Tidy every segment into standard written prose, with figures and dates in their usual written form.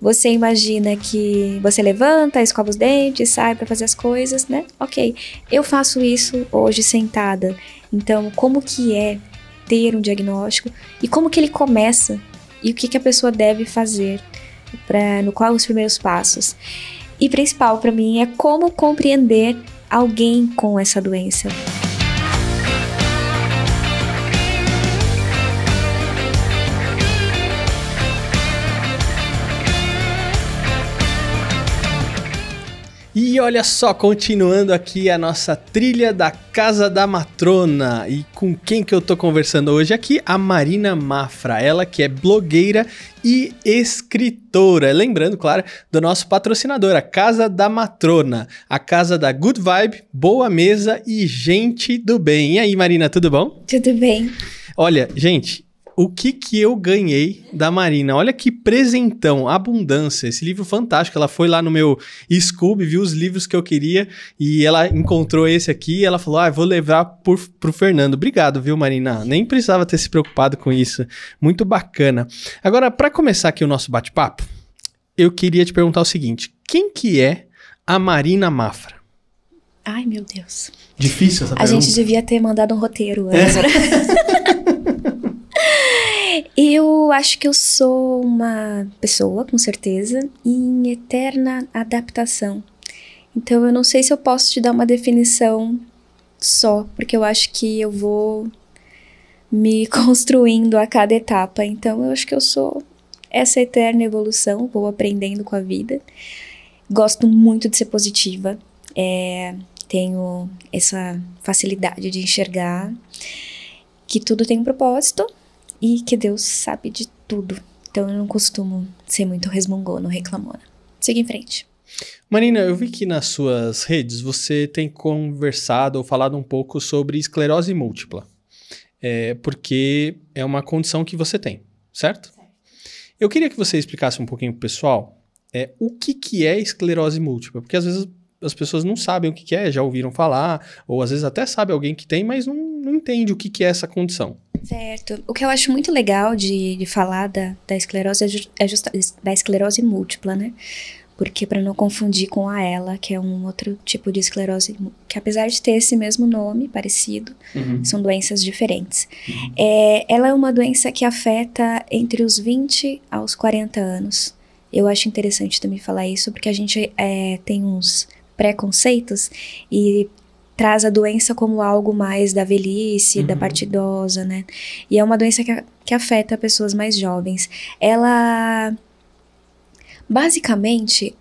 Você imagina que você levanta, escova os dentes, sai para fazer as coisas, né? Ok, eu faço isso hoje sentada. Então, como que é ter um diagnóstico e como que ele começa e o que que a pessoa deve fazer, no qual os primeiros passos. E principal para mim é como compreender alguém com essa doença. E olha só, continuando aqui a nossa trilha da Casa da Matrona. E com quem que eu tô conversando hoje aqui? A Marina Mafra, ela que é blogueira e escritora. Lembrando, claro, do nosso patrocinador, a Casa da Matrona. A casa da good vibe, boa mesa e gente do bem. E aí, Marina, tudo bom? Tudo bem. Olha, gente... O que eu ganhei da Marina? Olha que presentão, Abundância, esse livro fantástico. Ela foi lá no meu Scoob, viu os livros que eu queria e ela encontrou esse aqui e ela falou, vou levar pro Fernando. Obrigado, viu, Marina? Nem precisava ter se preocupado com isso. Muito bacana. Agora, para começar aqui o nosso bate-papo, eu queria te perguntar o seguinte, quem que é a Marina Mafra? Ai, meu Deus. Difícil essa pergunta? A gente devia ter mandado um roteiro antes, né? Eu acho que eu sou uma pessoa, com certeza, em eterna adaptação. Então, eu não sei se eu posso te dar uma definição só, porque eu acho que eu vou me construindo a cada etapa. Então, eu acho que eu sou essa eterna evolução, vou aprendendo com a vida. Gosto muito de ser positiva, tenho essa facilidade de enxergar que tudo tem um propósito. E que Deus sabe de tudo. Então eu não costumo ser muito resmungona ou reclamona. Siga em frente. Marina, eu vi que nas suas redes você tem conversado ou falado um pouco sobre esclerose múltipla. Porque é uma condição que você tem, certo? Eu queria que você explicasse um pouquinho pro pessoal o que é esclerose múltipla. Porque às vezes as pessoas não sabem o que é, já ouviram falar, ou às vezes até sabe alguém que tem, mas não entende o que é essa condição. Certo. O que eu acho muito legal de falar da esclerose da esclerose múltipla, né? Porque para não confundir com a ELA, que é um outro tipo de esclerose, que apesar de ter esse mesmo nome, parecido, são doenças diferentes. Ela é uma doença que afeta entre os 20 aos 40 anos. Eu acho interessante também falar isso, porque a gente tem uns preconceitos e traz a doença como algo mais da velhice, da parte idosa, né? E é uma doença que afeta pessoas mais jovens. Ela, basicamente,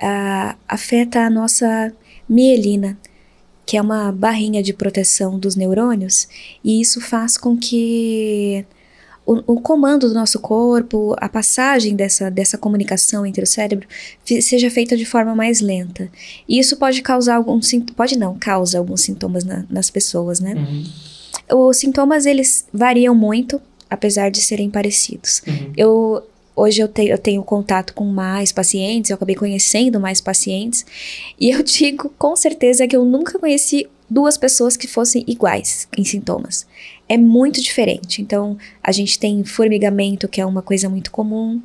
afeta a nossa mielina, que é uma barrinha de proteção dos neurônios, e isso faz com que o comando do nosso corpo, a passagem dessa comunicação entre o cérebro seja feita de forma mais lenta. E isso pode causar causa alguns sintomas nas pessoas, né? Os sintomas, eles variam muito, apesar de serem parecidos. Hoje eu tenho contato com mais pacientes, eu acabei conhecendo mais pacientes, e eu digo com certeza que eu nunca conheci duas pessoas que fossem iguais em sintomas. É muito diferente. Então, a gente tem formigamento, que é uma coisa muito comum,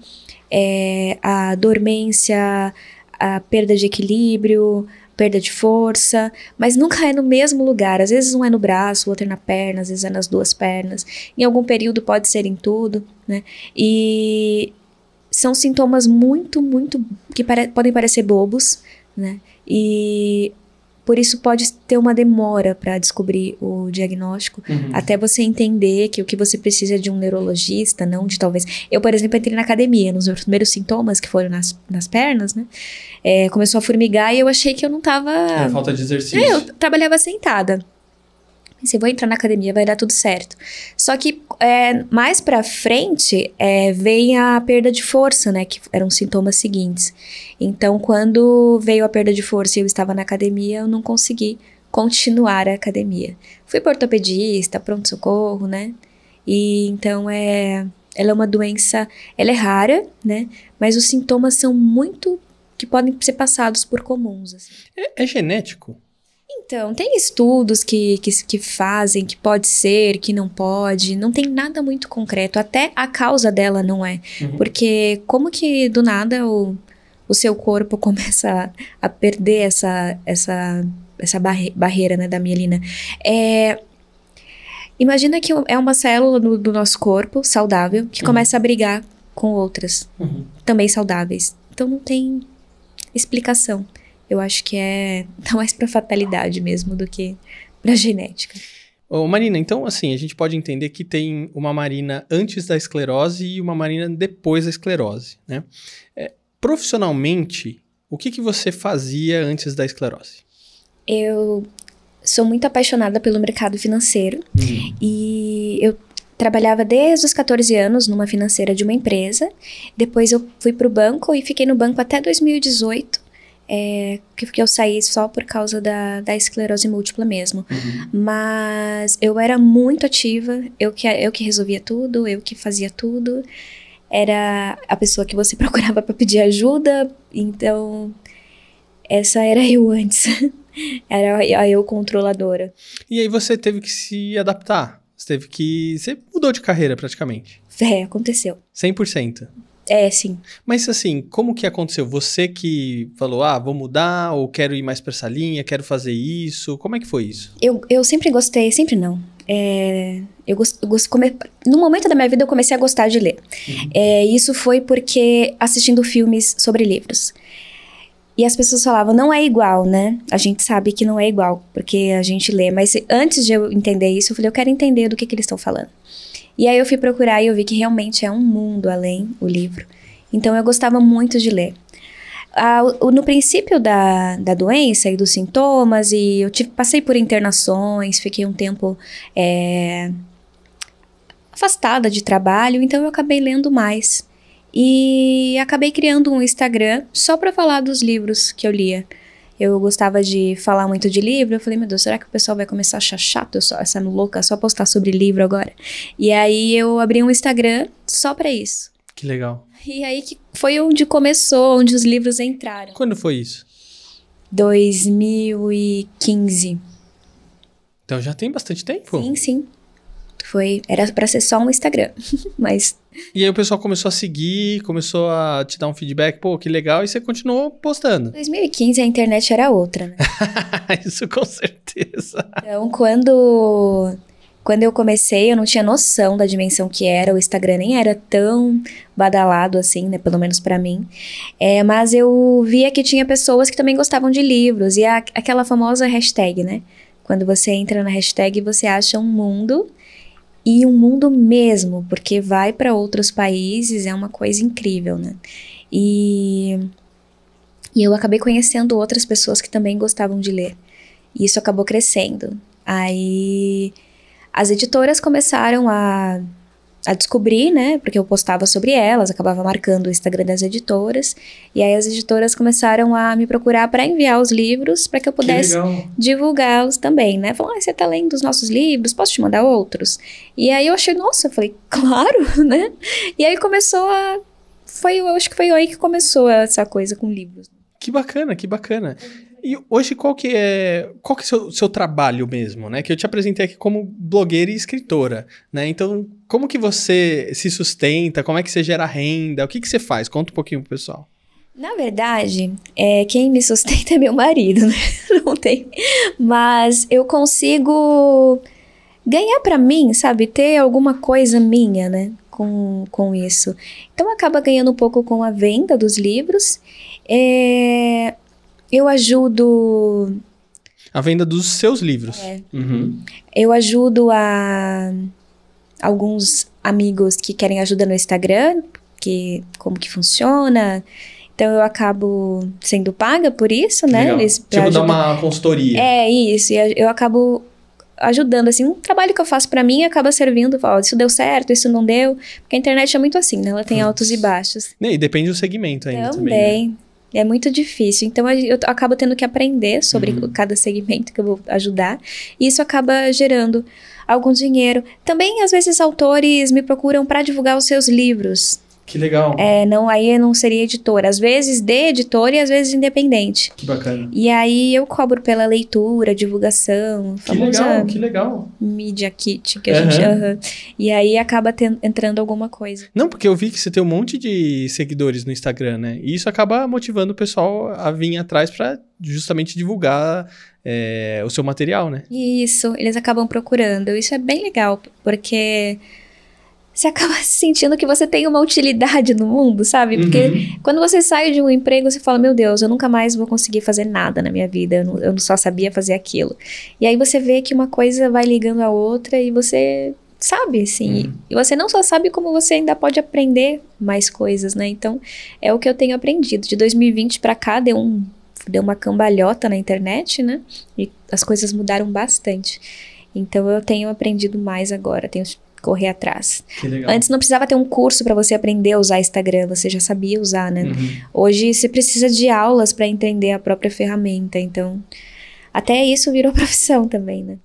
a dormência, a perda de equilíbrio, perda de força, mas nunca é no mesmo lugar. Às vezes um é no braço, o outro é na perna, às vezes é nas duas pernas. Em algum período pode ser em tudo, né? E são sintomas muito, muito que podem parecer bobos, né? E por isso pode ter uma demora para descobrir o diagnóstico, até você entender que o que você precisa é de um neurologista, não de talvez... Eu, por exemplo, entrei na academia, nos meus primeiros sintomas, que foram nas pernas, né? Começou a formigar e eu achei que eu não tava... falta de exercício. Eu trabalhava sentada. Pensei, vou entrar na academia, vai dar tudo certo. Só que mais pra frente vem a perda de força, né? Que eram os sintomas seguintes. Então, quando veio a perda de força e eu estava na academia, eu não consegui continuar a academia. Fui para ortopedista, pronto-socorro, né? E então ela é uma doença, ela é rara, né? Mas os sintomas são muito que podem ser passados por comuns. Assim. É genético? Então, tem estudos que fazem, que pode ser, que não pode, não tem nada muito concreto, até a causa dela não é, porque como que do nada o seu corpo começa a perder essa barreira, né, da mielina. Imagina que é uma célula do nosso corpo, saudável, que começa a brigar com outras, também saudáveis. Então não tem explicação. Eu acho que tá mais pra fatalidade mesmo do que pra genética. Ô, Marina, então assim, a gente pode entender que tem uma Marina antes da esclerose e uma Marina depois da esclerose, né? Profissionalmente, o que você fazia antes da esclerose? Eu sou muito apaixonada pelo mercado financeiro e eu trabalhava desde os 14 anos numa financeira de uma empresa. Depois eu fui pro banco e fiquei no banco até 2018. Que eu saí só por causa da esclerose múltipla mesmo. Mas eu era muito ativa, eu que resolvia tudo, eu que fazia tudo. Era a pessoa que você procurava para pedir ajuda, então essa era eu antes. Era eu controladora. E aí você teve que se adaptar, você mudou de carreira praticamente. Aconteceu. 100%. Sim. Mas assim, como que aconteceu? Você que falou, vou mudar, ou quero ir mais pra essa linha, quero fazer isso. Como é que foi isso? Eu sempre gostei, sempre não. No momento da minha vida eu comecei a gostar de ler. Isso foi porque assistindo filmes sobre livros. E as pessoas falavam, não é igual, né? A gente sabe que não é igual, porque a gente lê. Mas antes de eu entender isso, eu falei, eu quero entender do que eles estão falando. E aí eu fui procurar e eu vi que realmente é um mundo além, o livro. Então eu gostava muito de ler. No princípio da doença e dos sintomas, e eu passei por internações, fiquei um tempo afastada de trabalho, então eu acabei lendo mais. E acabei criando um Instagram só para falar dos livros que eu lia. Eu gostava de falar muito de livro, eu falei, meu Deus, será que o pessoal vai começar a achar chato essa louca, só postar sobre livro agora? E aí eu abri um Instagram só pra isso. Que legal. E aí que foi onde começou, onde os livros entraram. Quando foi isso? 2015. Então já tem bastante tempo? Sim. Era pra ser só um Instagram, mas... E aí o pessoal começou a seguir, começou a te dar um feedback, pô, que legal, e você continuou postando. 2015 a internet era outra, né? Isso com certeza. Então, quando eu comecei, eu não tinha noção da dimensão que era, o Instagram nem era tão badalado assim, né, pelo menos pra mim. Mas eu via que tinha pessoas que também gostavam de livros, e aquela famosa hashtag, né? Quando você entra na hashtag, você acha um mundo... E um mundo mesmo, porque vai para outros países, é uma coisa incrível, né? E eu acabei conhecendo outras pessoas que também gostavam de ler. E isso acabou crescendo. Aí as editoras começaram a descobrir, né? Porque eu postava sobre elas, acabava marcando o Instagram das editoras. E aí as editoras começaram a me procurar para enviar os livros para que eu pudesse divulgá-los também, né? Falaram, você tá lendo os nossos livros? Posso te mandar outros? E aí eu achei, nossa, eu falei, claro, né? E aí começou eu acho que foi aí que começou essa coisa com livros. Que bacana, que bacana. E hoje qual que é o seu trabalho mesmo, né? Que eu te apresentei aqui como blogueira e escritora, né? Então, como que você se sustenta? Como é que você gera renda? O que você faz? Conta um pouquinho pro pessoal. Na verdade, quem me sustenta é meu marido, né? Não tem. Mas eu consigo ganhar pra mim, sabe? Ter alguma coisa minha, né? Com isso. Então, acaba ganhando um pouco com a venda dos livros. Eu ajudo... A venda dos seus livros. Eu ajudo a alguns amigos que querem ajuda no Instagram, como que funciona. Então, eu acabo sendo paga por isso, né? Tipo, dar uma consultoria. Isso. E eu acabo ajudando, assim. Um trabalho que eu faço pra mim acaba servindo. Isso deu certo, isso não deu. Porque a internet é muito assim, né? Ela tem altos e baixos. E depende do segmento ainda também, né? É muito difícil. Então, eu acabo tendo que aprender sobre cada segmento que eu vou ajudar. E isso acaba gerando algum dinheiro. Também, às vezes, autores me procuram para divulgar os seus livros. Que legal. Não, aí não seria editora. Às vezes de editora e às vezes independente. Que bacana. E aí eu cobro pela leitura, divulgação. Que legal. Media kit que a gente... E aí acaba entrando alguma coisa. Não, porque eu vi que você tem um monte de seguidores no Instagram, né? E isso acaba motivando o pessoal a vir atrás pra justamente divulgar o seu material, né? Isso, eles acabam procurando. Isso é bem legal, porque... você acaba sentindo que você tem uma utilidade no mundo, sabe? Porque quando você sai de um emprego, você fala, meu Deus, eu nunca mais vou conseguir fazer nada na minha vida, eu só sabia fazer aquilo. E aí você vê que uma coisa vai ligando a outra e você sabe, assim. E você não só sabe, como você ainda pode aprender mais coisas, né? Então, é o que eu tenho aprendido. De 2020 pra cá, deu uma cambalhota na internet, né? E as coisas mudaram bastante. Então, eu tenho aprendido mais agora, tenho correr atrás. Que legal. Antes não precisava ter um curso para você aprender a usar Instagram, você já sabia usar, né? Hoje você precisa de aulas para entender a própria ferramenta, então até isso virou profissão também, né?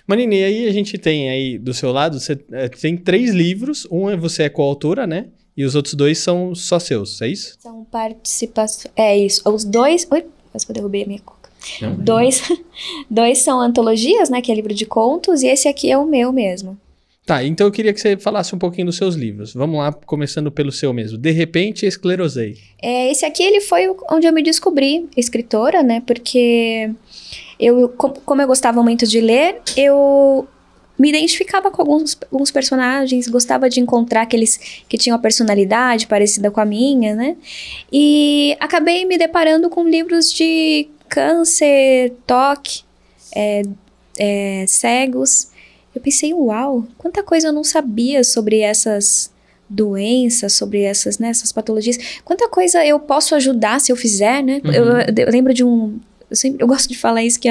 Marina, e aí a gente tem aí do seu lado, você tem 3 livros, você é coautora, né? E os outros 2 são só seus, é isso? São participações, isso, os 2, quase que eu derrubei a minha coca. Dois são antologias, né, que é livro de contos, e esse aqui é o meu mesmo. Tá, então eu queria que você falasse um pouquinho dos seus livros. Vamos lá, começando pelo seu mesmo. De repente, esclerosei. Esse aqui, ele foi onde eu me descobri escritora, né? Porque como eu gostava muito de ler, eu me identificava com alguns personagens, gostava de encontrar aqueles que tinham a personalidade parecida com a minha, né? E acabei me deparando com livros de câncer, toque, cegos. Eu pensei, uau, quanta coisa eu não sabia sobre essas doenças, sobre essas patologias. Quanta coisa eu posso ajudar se eu fizer, né? Eu lembro de eu gosto de falar isso, que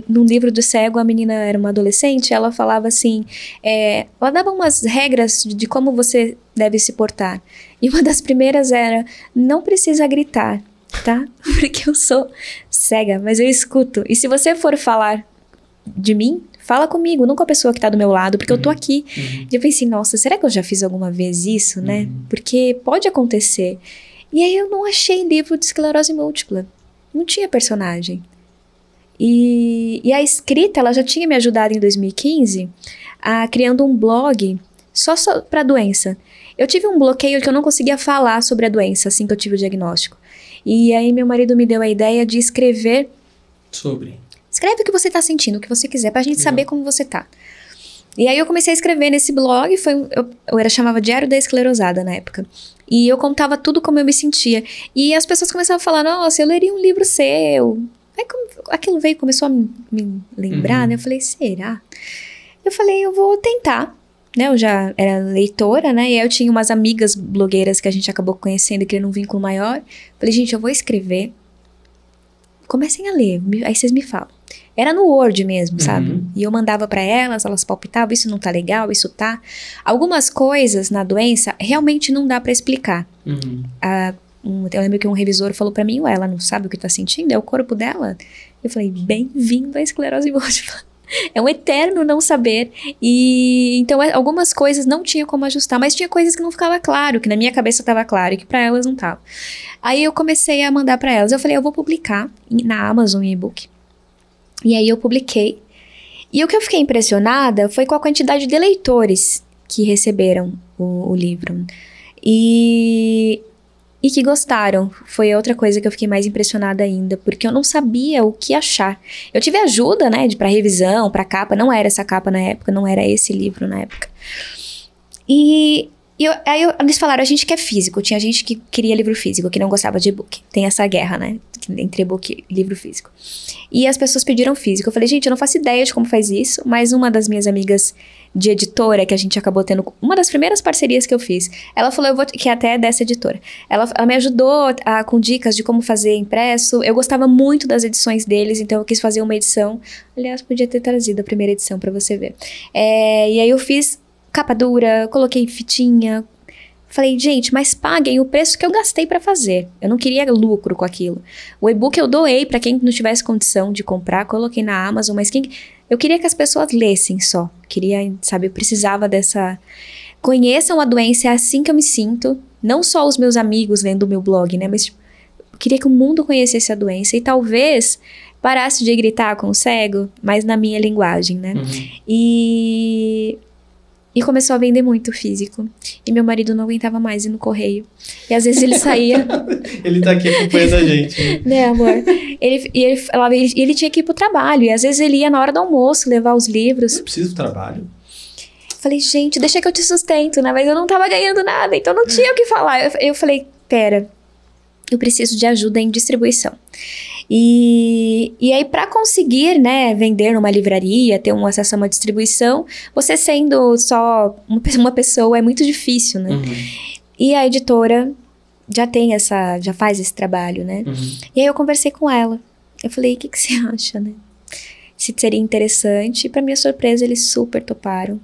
num livro do cego, a menina era uma adolescente, ela falava assim, ela dava umas regras de como você deve se portar. E uma das primeiras era, não precisa gritar, tá? Porque eu sou cega, mas eu escuto. E se você for falar de mim, fala comigo, não com a pessoa que tá do meu lado, porque eu tô aqui. E eu pensei, nossa, será que eu já fiz alguma vez isso, né? Porque pode acontecer. E aí eu não achei livro de esclerose múltipla. Não tinha personagem. E a escrita, ela já tinha me ajudado em 2015 criando um blog só pra doença. Eu tive um bloqueio que eu não conseguia falar sobre a doença assim que eu tive o diagnóstico. E aí meu marido me deu a ideia de escrever Escreve o que você tá sentindo, o que você quiser, pra gente saber como você tá. E aí eu comecei a escrever nesse blog, eu chamava Diário da Esclerosada na época. E eu contava tudo como eu me sentia. E as pessoas começavam a falar, nossa, eu leria um livro seu. Aí aquilo começou a me lembrar, né? Eu falei, será? Eu falei, eu vou tentar. Né? Eu já era leitora, né? E aí eu tinha umas amigas blogueiras que a gente acabou conhecendo, criando um vínculo maior. Falei, gente, eu vou escrever. Comecem a ler, aí vocês me falam. Era no Word mesmo, sabe? E eu mandava pra elas palpitavam, isso não tá legal, isso tá. Algumas coisas na doença realmente não dá pra explicar. Eu lembro que um revisor falou pra mim, ela não sabe o que tá sentindo? É o corpo dela? Eu falei, bem-vindo à esclerose múltipla. É um eterno não saber. E então algumas coisas não tinha como ajustar, mas tinha coisas que não ficava claro, que na minha cabeça estava claro e que pra elas não tava. Aí eu comecei a mandar pra elas. Eu falei, eu vou publicar na Amazon em e-book. E aí eu publiquei. E o que eu fiquei impressionada foi com a quantidade de leitores que receberam o livro. E que gostaram. Foi outra coisa que eu fiquei mais impressionada ainda, porque eu não sabia o que achar. Eu tive ajuda, né, pra revisão, pra capa. Não era essa capa na época, não era esse livro na época. Aí eles falaram, a gente quer físico. Tinha gente que queria livro físico, que não gostava de e-book. Tem essa guerra, né, entre e-book e livro físico. E as pessoas pediram físico. Eu falei, gente, eu não faço ideia de como faz isso, mas uma das minhas amigas de editora, que a gente acabou tendo, uma das primeiras parcerias que eu fiz, ela falou, que até é dessa editora, ela me ajudou com dicas de como fazer impresso. Eu gostava muito das edições deles, então eu quis fazer uma edição. Aliás, podia ter trazido a primeira edição pra você ver. E aí eu fiz capa dura, coloquei fitinha. Falei, gente, mas paguem o preço que eu gastei pra fazer. Eu não queria lucro com aquilo. O e-book eu doei pra quem não tivesse condição de comprar, coloquei na Amazon, mas eu queria que as pessoas lessem só. Queria, sabe, eu precisava conheçam a doença, é assim que eu me sinto. Não só os meus amigos lendo o meu blog, né? Mas tipo, eu queria que o mundo conhecesse a doença. E talvez parasse de gritar com o cego, mas na minha linguagem, né? E começou a vender muito físico. E meu marido não aguentava mais ir no correio. E às vezes ele saía... Ele tá aqui acompanhando a gente. Né, amor? Ele tinha que ir pro trabalho. E às vezes ele ia na hora do almoço levar os livros. Eu preciso do trabalho. Falei, gente, deixa que eu te sustento, né? Mas eu não tava ganhando nada, então não tinha o que falar. Eu falei, pera, eu preciso de ajuda em distribuição. E aí, para conseguir, né, vender numa livraria, ter um acesso a uma distribuição, você sendo só uma pessoa é muito difícil, né? E a editora já faz esse trabalho, né? E aí eu conversei com ela. Eu falei, o que você acha, né? Se seria interessante. E pra minha surpresa, eles super toparam.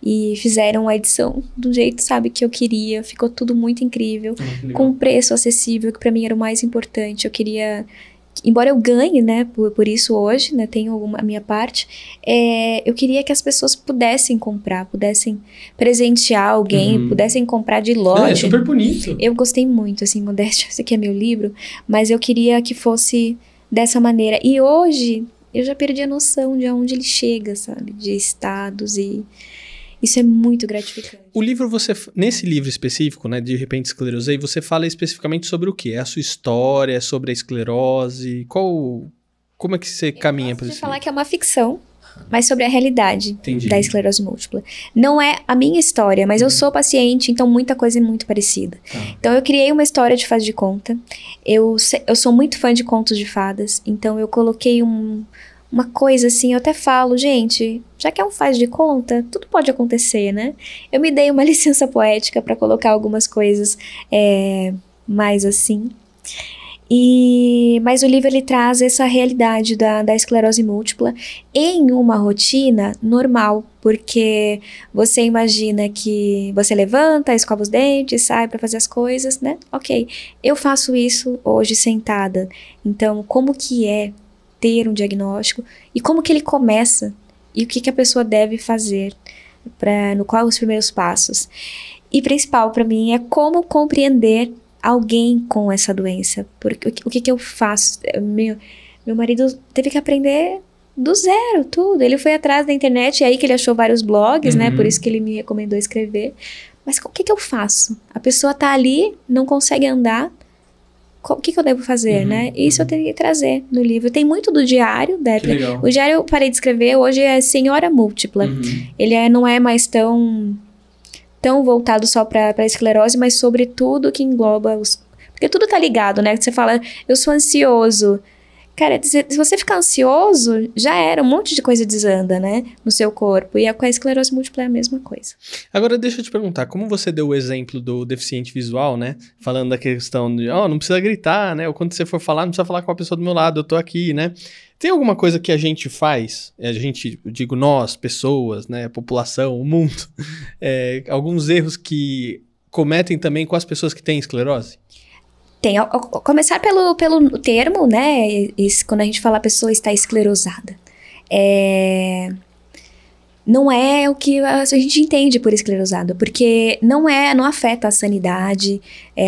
E fizeram a edição do jeito, sabe, que eu queria. Ficou tudo muito incrível. Com um preço acessível, que pra mim era o mais importante. Eu queria... Embora eu ganhe, né, por isso hoje, né, tenho a minha parte, eu queria que as pessoas pudessem comprar, pudessem presentear alguém, pudessem comprar de lote. Não, é super bonito. Eu gostei muito, assim, modéstia, esse aqui é meu livro, mas eu queria que fosse dessa maneira. E hoje, eu já perdi a noção de aonde ele chega, sabe, de estados e... Isso é muito gratificante. O livro, nesse livro específico, né, De Repente Esclerosei, você fala especificamente sobre o quê? É a sua história, é sobre a esclerose? Como é que você caminha para isso? Eu posso falar que é uma ficção, mas sobre a realidade Entendi. Da esclerose múltipla. Não é a minha história, mas eu sou paciente, então muita coisa é muito parecida. Então eu criei uma história de faz de conta. Eu sou muito fã de contos de fadas, então eu coloquei uma coisa assim, eu até falo, gente, já que é um faz de conta, tudo pode acontecer, né? Eu me dei uma licença poética para colocar algumas coisas mais assim. Mas o livro, ele traz essa realidade da esclerose múltipla em uma rotina normal, porque você imagina que você levanta, escova os dentes, sai para fazer as coisas, né? Ok, eu faço isso hoje sentada. Então, como que é ter um diagnóstico e como que ele começa e o que a pessoa deve fazer, no qual os primeiros passos. E principal para mim é como compreender alguém com essa doença, porque o que eu faço? Meu marido teve que aprender do zero, tudo. Ele foi atrás da internet, é aí que ele achou vários blogs, né? Por isso que ele me recomendou escrever. Mas o que eu faço? A pessoa tá ali, não consegue andar, o que eu devo fazer, né? Isso eu teria que trazer no livro. Tem muito do diário. O diário eu parei de escrever, hoje é Senhora Múltipla. Ele não é mais tão voltado só para esclerose, mas sobre tudo que engloba porque tudo tá ligado, né? Você fala, eu sou ansioso. Cara, se você ficar ansioso, já era, um monte de coisa desanda, né? No seu corpo. E com a esclerose múltipla é a mesma coisa. Agora, deixa eu te perguntar, como você deu o exemplo do deficiente visual, né? Falando da questão de, não precisa gritar, né? Ou quando você for falar, não precisa falar com a pessoa do meu lado, eu tô aqui, né? Tem alguma coisa que a gente faz, eu digo nós, pessoas, né? População, o mundo, alguns erros que cometem também com as pessoas que têm esclerose? Tem, começar pelo termo, né? Quando a gente fala a pessoa está esclerosada. Não é o que a gente entende por esclerosado, porque não afeta a sanidade,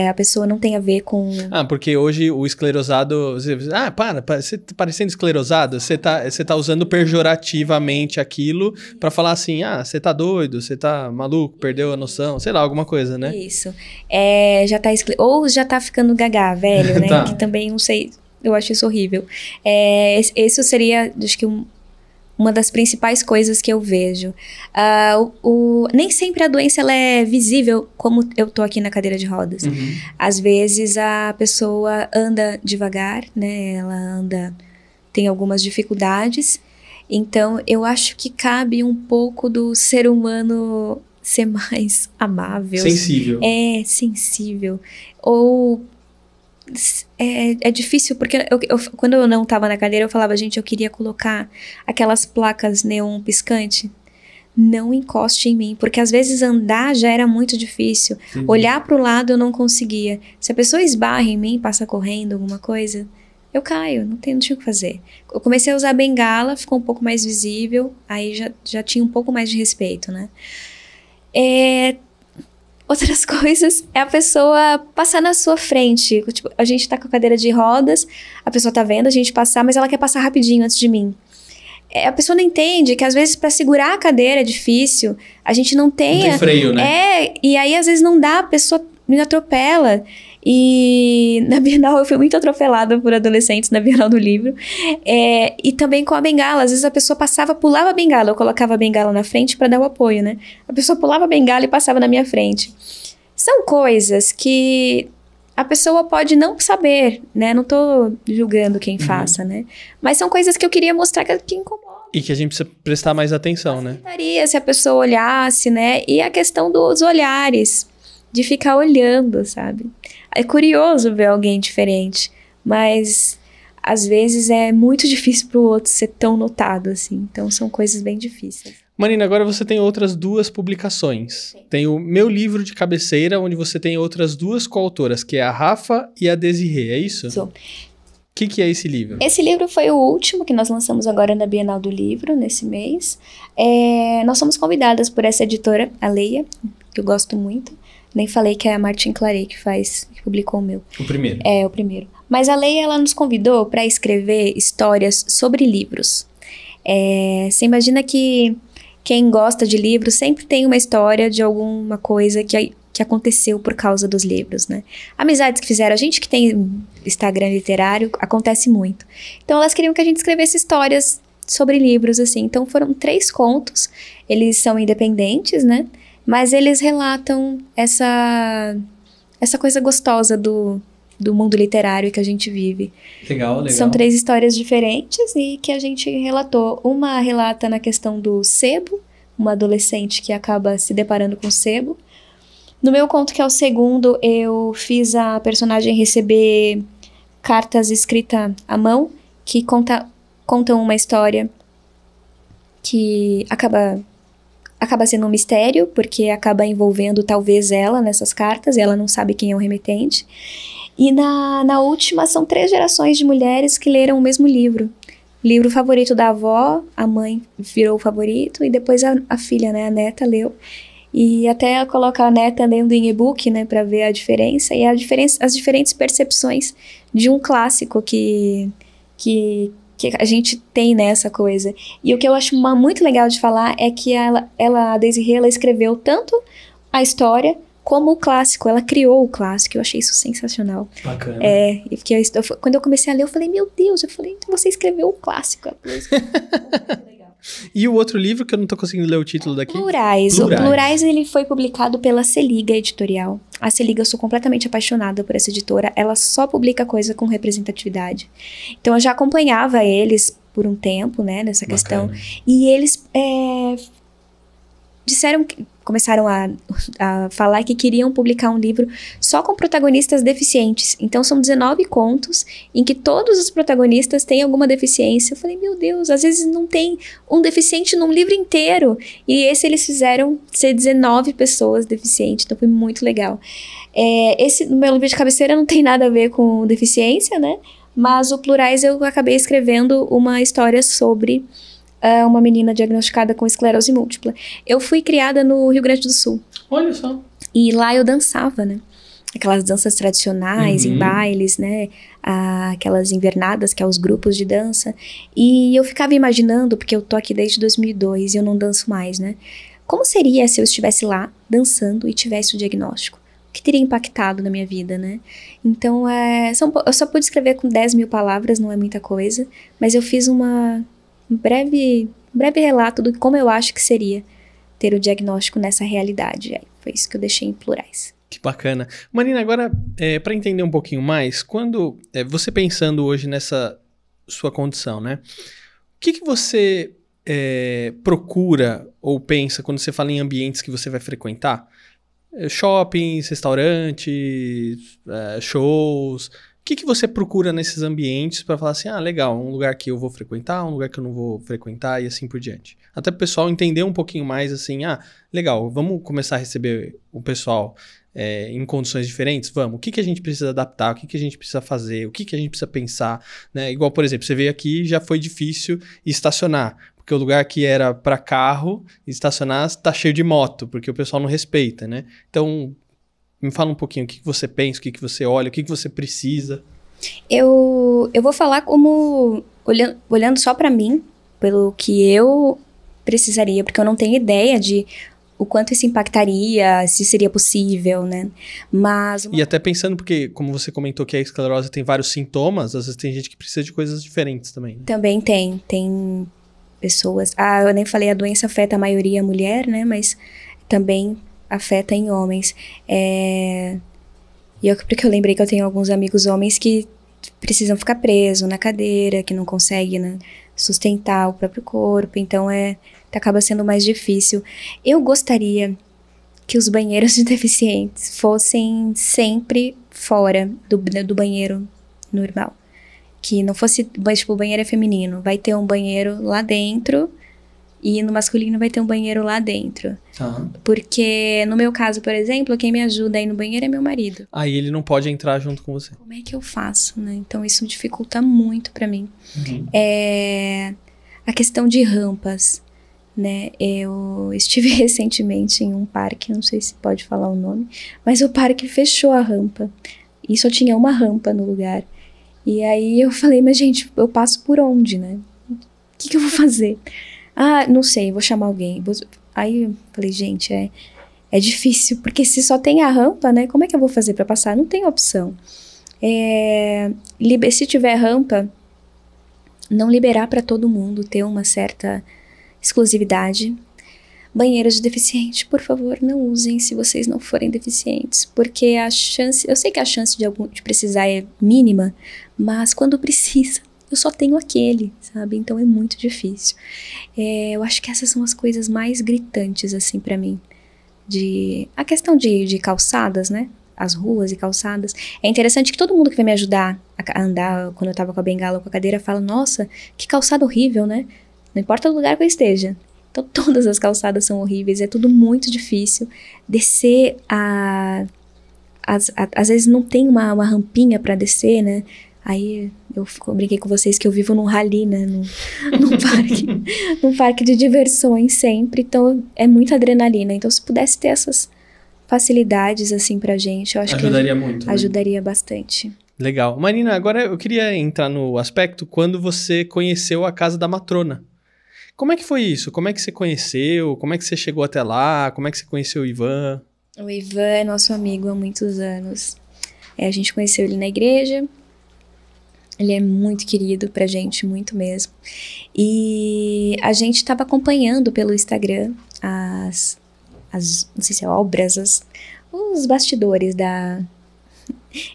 a pessoa não tem a ver com... porque hoje o esclerosado... você tá parecendo esclerosado, você tá usando pejorativamente aquilo pra falar assim, você tá doido, você tá maluco, perdeu a noção, sei lá, alguma coisa, né? Isso. Ou já tá ficando gagá, velho, né? Que também, não sei, eu acho isso horrível. Isso seria, acho que uma das principais coisas que eu vejo. Nem sempre a doença ela é visível, como eu tô aqui na cadeira de rodas. Às vezes a pessoa anda devagar, né? Ela tem algumas dificuldades. Então, eu acho que cabe um pouco do ser humano ser mais amável. Sensível. Sensível. Ou... É difícil, porque quando eu não tava na cadeira, eu falava, gente, eu queria colocar aquelas placas neon piscante. Não encoste em mim, porque às vezes andar já era muito difícil. Olhar pro lado eu não conseguia. Se a pessoa esbarra em mim, passa correndo, alguma coisa, eu caio, não tinha o que fazer. Eu comecei a usar bengala, ficou um pouco mais visível, aí já tinha um pouco mais de respeito, né? Outras coisas é a pessoa passar na sua frente. Tipo, a gente tá com a cadeira de rodas, a pessoa tá vendo a gente passar, mas ela quer passar rapidinho antes de mim. A pessoa não entende que às vezes para segurar a cadeira é difícil, a gente não tem... Não tem freio, né? E aí às vezes não dá, a pessoa me atropela. E na Bienal eu fui muito atropelada por adolescentes na Bienal do Livro. E também com a bengala. Às vezes a pessoa passava, pulava a bengala. Eu colocava a bengala na frente para dar o apoio, né? A pessoa pulava a bengala e passava na minha frente. São coisas que a pessoa pode não saber, né? Não tô julgando quem faça, né? Mas são coisas que eu queria mostrar que incomodam. E que a gente precisa prestar mais atenção, né? Se a pessoa olhasse, né? E a questão dos olhares. De ficar olhando, sabe? É curioso ver alguém diferente, mas às vezes é muito difícil pro outro ser tão notado, assim. Então são coisas bem difíceis. Marina, agora você tem outras 2 publicações. Sim. Tem o Meu Livro de Cabeceira, onde você tem outras 2 coautoras, que é a Rafa e a Desirê, é isso? Isso. O que é esse livro? Esse livro foi o último que nós lançamos agora na Bienal do Livro, nesse mês. Nós somos convidadas por essa editora, a Leia, que eu gosto muito. Nem falei que é a Martin Claret que publicou o meu. O primeiro. O primeiro. Mas a Leia, ela nos convidou para escrever histórias sobre livros. Você imagina que quem gosta de livros sempre tem uma história de alguma coisa que aconteceu por causa dos livros, né? Amizades que fizeram. A gente que tem Instagram literário, acontece muito. Então, elas queriam que a gente escrevesse histórias sobre livros, assim. Então, foram 3 contos. Eles são independentes, né? Mas eles relatam essa coisa gostosa do mundo literário que a gente vive. Legal, legal. São 3 histórias diferentes e que a gente relatou. Uma relata na questão do sebo, uma adolescente que acaba se deparando com o sebo. No meu conto, que é o segundo, eu fiz a personagem receber cartas escritas à mão, que contam uma história que acaba sendo um mistério, porque acaba envolvendo talvez ela nessas cartas, e ela não sabe quem é o remetente. E na última, são 3 gerações de mulheres que leram o mesmo livro. O livro favorito da avó, a mãe virou o favorito, e depois a filha, né, a neta, leu. E até colocar a neta lendo em e-book, né, para ver a diferença, e as diferentes percepções de um clássico que a gente tem nessa coisa. E o que eu acho muito legal de falar é que a Desirê, ela escreveu tanto a história como o clássico. Ela criou o clássico. Eu achei isso sensacional. Bacana. E porque quando eu comecei a ler, eu falei, meu Deus, você escreveu o clássico. E o outro livro, que eu não tô conseguindo ler o título daqui? Plurais. O Plurais, ele foi publicado pela Seliga Editorial. A Seliga, eu sou completamente apaixonada por essa editora. Ela só publica coisa com representatividade. Então, eu já acompanhava eles por um tempo, né, nessa questão. E eles começaram a falar que queriam publicar um livro só com protagonistas deficientes. Então, são 19 contos em que todos os protagonistas têm alguma deficiência. Eu falei, meu Deus, às vezes não tem um deficiente num livro inteiro. E esse eles fizeram ser 19 pessoas deficientes. Então, foi muito legal. Esse, no meu livro de cabeceira, não tem nada a ver com deficiência, né? Mas o Plurais, eu acabei escrevendo uma história sobre uma menina diagnosticada com esclerose múltipla. Eu fui criada no Rio Grande do Sul. Olha só. E lá eu dançava, né? Aquelas danças tradicionais, em bailes, né? Aquelas invernadas, que é os grupos de dança. E eu ficava imaginando, porque eu tô aqui desde 2002 e eu não danço mais, né? Como seria se eu estivesse lá, dançando, e tivesse o diagnóstico? O que teria impactado na minha vida, né? Então, eu só pude escrever com 10 mil palavras, não é muita coisa. Mas eu fiz um breve relato de como eu acho que seria ter o diagnóstico nessa realidade. Foi isso que eu deixei em Plurais. Que bacana. Marina, agora, para entender um pouquinho mais, quando você pensando hoje nessa sua condição, né? O que você procura ou pensa quando você fala em ambientes que você vai frequentar? Shoppings, restaurantes, shows... O que você procura nesses ambientes para falar assim, legal, um lugar que eu vou frequentar, um lugar que eu não vou frequentar e assim por diante? Até para o pessoal entender um pouquinho mais assim, legal, vamos começar a receber o pessoal em condições diferentes? Vamos. O que a gente precisa adaptar? O que a gente precisa fazer? O que a gente precisa pensar? Né? Igual, por exemplo, você veio aqui e já foi difícil estacionar. porque o lugar que era para carro estacionar tá cheio de moto, porque o pessoal não respeita, né? Então, me fala um pouquinho o que você pensa, o que você olha, o que você precisa. Eu vou falar como, olhando só pra mim, pelo que eu precisaria, porque eu não tenho ideia de o quanto isso impactaria, se seria possível, né? Mas... E até pensando, porque como você comentou que a esclerose tem vários sintomas, às vezes tem gente que precisa de coisas diferentes também, né? Também tem pessoas... eu nem falei, a doença afeta a maioria mulher, né? Mas também afeta em homens. Porque eu lembrei que eu tenho alguns amigos homens que precisam ficar presos na cadeira, que não conseguem, né, sustentar o próprio corpo, então acaba sendo mais difícil. Eu gostaria que os banheiros de deficientes fossem sempre fora do banheiro normal. Que não fosse, tipo, o banheiro é feminino, vai ter um banheiro lá dentro e no masculino vai ter um banheiro lá dentro. Porque no meu caso, por exemplo, quem me ajuda aí no banheiro é meu marido. Aí ele não pode entrar junto com você. Como é que eu faço, né? Então isso dificulta muito pra mim. A questão de rampas, né? Eu estive recentemente em um parque, não sei se pode falar o nome, mas o parque fechou a rampa e só tinha uma rampa no lugar. E aí eu falei, mas gente, eu passo por onde, né? O que eu vou fazer? Não sei, vou chamar alguém. Aí eu falei, gente, é difícil, porque se só tem a rampa, né? Como é que eu vou fazer pra passar? Não tem opção. Se tiver rampa, não liberar pra todo mundo, ter uma certa exclusividade. Banheiros de deficiente, por favor, não usem se vocês não forem deficientes, porque a chance, eu sei que a chance de precisar é mínima, mas quando precisa, eu só tenho aquele, sabe? Então é muito difícil. Eu acho que essas são as coisas mais gritantes, assim, pra mim. A questão de calçadas, né? As ruas e calçadas. É interessante que todo mundo que vai me ajudar a andar, quando eu tava com a bengala ou com a cadeira, fala, nossa, que calçada horrível, né? Não importa o lugar que eu esteja. Então todas as calçadas são horríveis, é tudo muito difícil. Descer às vezes não tem uma rampinha pra descer, né? Aí eu brinquei com vocês que eu vivo num rally, né? Num parque de diversões sempre. Então é muita adrenalina. Então se pudesse ter essas facilidades assim pra gente, eu acho ajudaria muito, né? Ajudaria bastante. Legal. Marina, agora eu queria entrar no aspecto quando você conheceu a Casa da Matrona. Como é que foi isso? Como é que você conheceu? Como é que você chegou até lá? Como é que você conheceu o Ivan? O Ivan é nosso amigo há muitos anos. A gente conheceu ele na igreja. Ele é muito querido pra gente, muito mesmo. E a gente estava acompanhando pelo Instagram não sei se é obras, os bastidores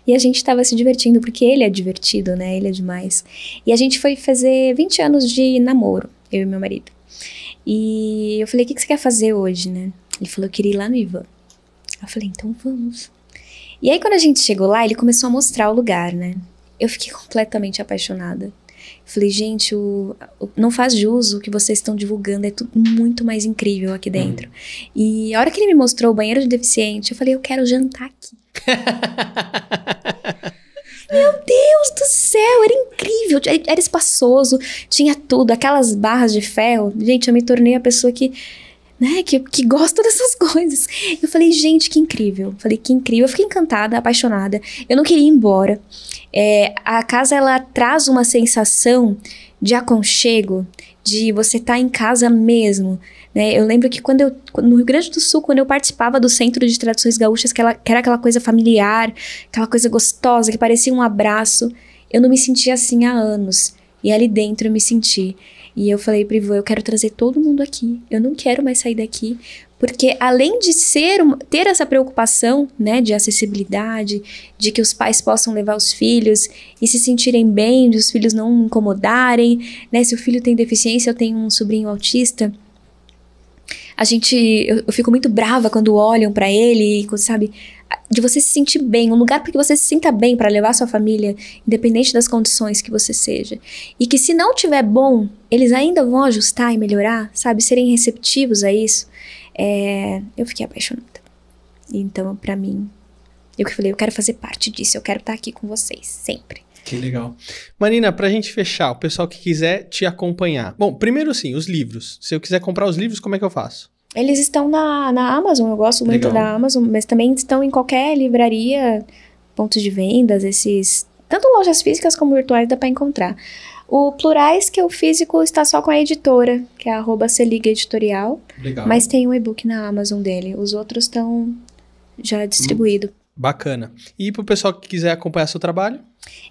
E a gente estava se divertindo, porque ele é divertido, né? Ele é demais. E a gente foi fazer 20 anos de namoro, eu e meu marido. E eu falei, o que você quer fazer hoje, né? Ele falou, eu queria ir lá no Ivan. Eu falei, então vamos. E aí quando a gente chegou lá, ele começou a mostrar o lugar, né? Eu fiquei completamente apaixonada. Falei, gente, não faz jus o que vocês estão divulgando, é tudo muito mais incrível aqui dentro. E a hora que ele me mostrou o banheiro de deficiente, eu falei, eu quero jantar aqui. Meu Deus do céu, era incrível, era espaçoso, tinha tudo, aquelas barras de ferro. Gente, eu me tornei a pessoa que gosta dessas coisas. Eu falei, gente, que incrível. Falei, que incrível. Eu fiquei encantada, apaixonada. Eu não queria ir embora. A casa, ela traz uma sensação de aconchego, de você estar em casa mesmo, né? Eu lembro que no Rio Grande do Sul, quando eu participava do Centro de Tradições Gaúchas, que era aquela coisa familiar, aquela coisa gostosa, que parecia um abraço, eu não me sentia assim há anos. E ali dentro eu me senti. E eu falei pro Ivan, eu quero trazer todo mundo aqui. Eu não quero mais sair daqui. Porque além de ter essa preocupação, né, de acessibilidade, de que os pais possam levar os filhos e se sentirem bem, de os filhos não incomodarem, né, se o filho tem deficiência, eu tenho um sobrinho autista, eu fico muito brava quando olham pra ele, sabe, de você se sentir bem, um lugar para que você se sinta bem para levar sua família, independente das condições que você seja. E que se não tiver bom, eles ainda vão ajustar e melhorar, sabe, serem receptivos a isso. Eu fiquei apaixonada. Então, pra mim, eu falei, eu quero fazer parte disso, eu quero estar aqui com vocês, sempre. Que legal. Marina, pra gente fechar, o pessoal que quiser te acompanhar. Bom, primeiro sim, os livros. Se eu quiser comprar os livros, como é que eu faço? Eles estão na Amazon, eu gosto muito da Amazon, mas também estão em qualquer livraria, pontos de vendas, tanto lojas físicas como virtuais dá para encontrar. O Plurais, que é o físico, está só com a editora, que é @Seliga Editorial. Legal. Mas tem um e-book na Amazon dele. Os outros estão já distribuídos. Bacana. E pro pessoal que quiser acompanhar seu trabalho?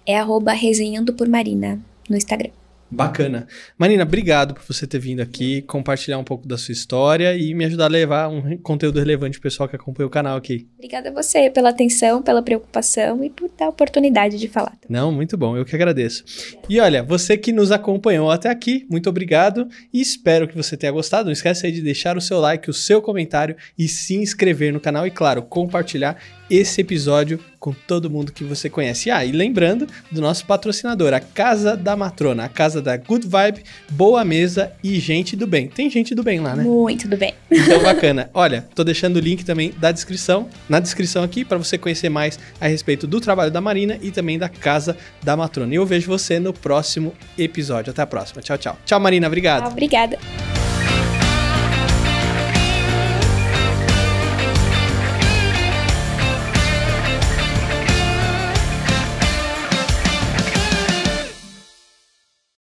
É @Resenhando por Marina no Instagram. Bacana. Marina, obrigado por você ter vindo aqui, compartilhar um pouco da sua história e me ajudar a levar um conteúdo relevante pro pessoal que acompanha o canal aqui. Obrigada a você pela atenção, pela preocupação e por dar a oportunidade de falar. Não, muito bom, eu que agradeço. E olha, você que nos acompanhou até aqui, muito obrigado e espero que você tenha gostado. Não esquece aí de deixar o seu like, o seu comentário e se inscrever no canal e, claro, compartilhar esse episódio com todo mundo que você conhece. E lembrando do nosso patrocinador, a Casa da Matrona, a casa da Good Vibe, boa mesa e gente do bem. Tem gente do bem lá, né? Muito do bem. Então, bacana. Olha, tô deixando o link também na descrição aqui para você conhecer mais a respeito do trabalho da Marina e também da Casa da Matrona. E eu vejo você no próximo episódio. Até a próxima. Tchau, tchau. Tchau, Marina. Obrigado. Obrigada.